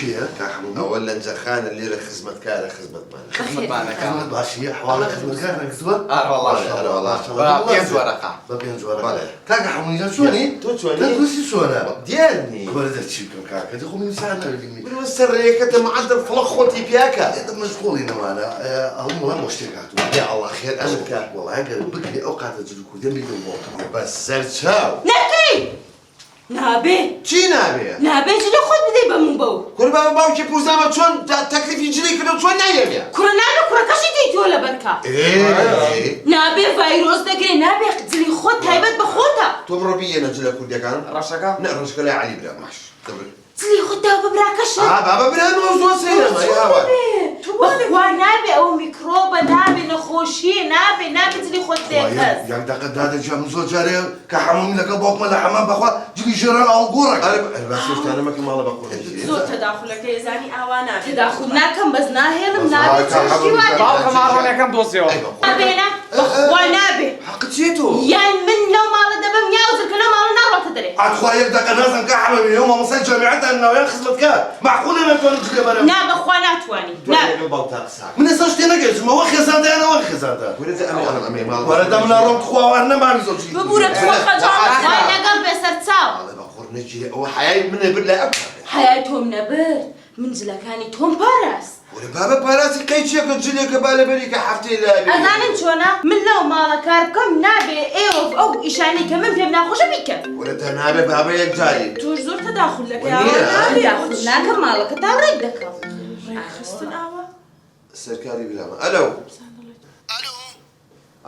كيه كحمود ولا نجخان اللي راه خدمة كاره خدمة معنا خدمة باشي حوالي خدمة كاره كتبه والله بينز ورقة بينز ورقة كاكا حمود شوني تدرسي شونا ديالني ولد تشيكم كاكا تخو من ساعة نرجمي من وسريك انت معدل فلخ خوتي بياكا انت مشغولين معنا هم لا مشتركات يا الله خير امرك والله هكذا بكري اوقات تجلكوا دمي الموت بس سرتشاو ناكي نابي چی نابێ؟ نابێ جلو خۆت بدەی بە من بەو کوڕ بابا باوکی پوزامە چۆن تەکلیفی جلی کردو چۆن نایەمێ؟ کوڕە نابێ کوڕەکەشی دیتۆ لە بەرکە نابێ ڤایرۆس دەگرێ نابێ جلی خۆت تایبەت بە خۆتە تۆ بڕۆ بیێنە جلە کوردیەکان ڕەشەکە؟ نە ڕۆژکە لای عەلی برا باش جلی خۆت دا بە براکەشە بابا برانەوە زۆر سەیرەمە یاوە بەخوا نابێ ئەوە میکرۆبە نابێ نەخۆشیە نابێ جلی خۆت دێکەس یەک دقە دادەجام زۆر جارێ کە حەمومی لەگەڵ باوکمە لە حەمام بەخوا جلی ژێران ئاڵگۆڕێک باسی شتانەمەکە ماڵە بە قوڕێکی زۆر تەداخولەکە ێزانی ئاوا نابێ تەداخول ناکەم بەس ناهێڵم نابێ باوکە ماڕۆنەکەم دۆزیەوە نابێنە بەخوا نابێ حەقت چێتۆ؟ یان من لەو ماڵە دەبم یا وزرکە لەو ماڵە ناڕۆتە دەرێ ئەخوا یەک دقە نازم کە حەمەمی هەموو مامۆستای جامعەتان ناویان خزمەتکار معقولە ناتوانم جلێ بەرەم نا بەخوا ناتوانی من ئێستا شتێ نەگەیشتمەوە خێزاندایانەوە خێزاندا وەرەدا منە ڕۆم خواوار نەمامی زۆر جلی ببوورە تۆ خەجاڵت وای لەگەڵ بێسەر چاو ئەڵێ بە قوڕ نەگیرێ ئەوە حەیای منە بر لای ئەم حەیای تۆم نەبرد من جلەکانی تۆم پاراست وەرە بابا پاراسی قەیچیەکە جلێکە بالەبەری کە هەفتەی لای بێ ئەزانم چۆنە من لەو ماڵە کار بکەم نابێ ئێوە ئەو ئیشانەی کە من پێم ناخۆشە بیکەن وەرە تا نابێ بابا یەک جاری توش زۆر تەداخول وەنیە؟ ناکەم ماڵەکە تا ڕێک دەکەم سەرکاری بلامە ئەلۆ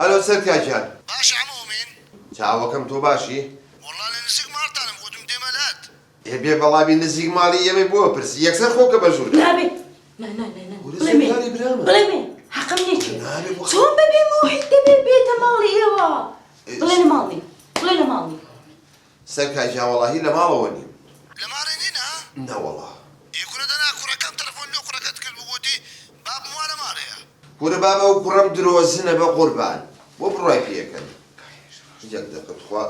ئەلۆ سەرکارجان باش عمومین چاوەکەم تۆ باشی؟ والله لە نزیک ماڵتانم گوتم دێمەلات بێ بەڵامی نزیک ماڵی ئێمە بۆ پرسی یەکسەر خۆکە بەژوور نابێ سەرکاری برامە بڵێ حەقم نییە نابێ بۆ چۆن بەبێ مۆحیت دەبێ بێتە ماڵی ئێوە بڵێ لە ماڵی بڵێ لە ماڵی سەرکارجان وەڵاهی لە ماڵەوە نیم لە مارە نینە نەوەڵا ئێکورە دەنا کوڕەکەم تەلەفۆن لێ کوڕەکەت کرد بگوتی بابم وا لە مارەیە کوورە بابا و کوڕەم درۆزنە بە قوربان بۆ بڕای پێکەن یەک دەقەت خوا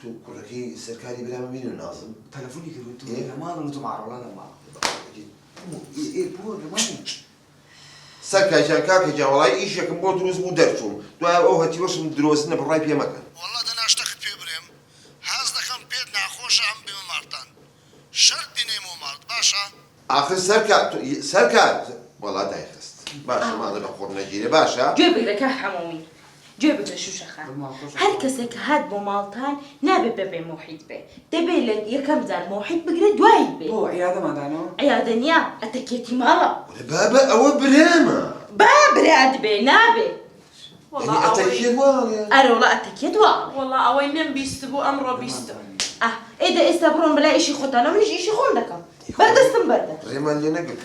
تو کوڕەکەی سەرکاری برامە بین و نازم تەلەفۆنی کردوتو لە ماڵن تو ماڕۆڵە لە ماڵ سەرکارجان کاکەجان وەڵای ئیشێکم بۆ دروست بوو دەرچووم دوای ئەو هەتیوەشم درۆزنە بڕای پێ مەکەن والله دەنا شتەکت پێ برێم حەز دەکەم پێت ناخۆشە ئەم بێمە مارتان شەرت بینێمەوە مارت باشە آخر سەرکار وەڵا دایخست باشە ماڵە بە قوڕ نەگیرێ باشە گوێ بگرەکە هەمومی گوێ بگرە شوشەخان هەر کەسێک کە هات بۆ ماڵتان نابێت بەبێ مۆحیت بێ دەبێت لە یەکەم جار مۆحیت بگرێت دوایی بێ بۆ عیادەمادانەوە عیادە نییە ئەتەکێتی ماڵە بابا ئەوە برامە با برات بێ نابێ ئەتەکێت واڵێ ئەرەوڵە ئەتەکێت وا والله ئەوەی من بیست بوو ئەمڕۆ بیستم ئێدە ئێستا بڕۆن بەلای ئیشی خۆتانە منیش ئیشی خۆم دەکەم بەردەستم بەردە ڕێمان لێ نەگرت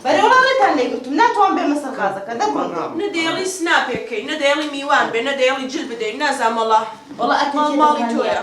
بەرەوڵەڵێتان لێگرتم ناتوان بێ مەسەر غازەکە دەبڕۆن نەدەیڵی سناپێکەکەی نەدەیڵی میوان بێ نەدەیڵی جل بدەین نازانم وەڵا وەڵا ئەتەکێت ماڵی تۆیە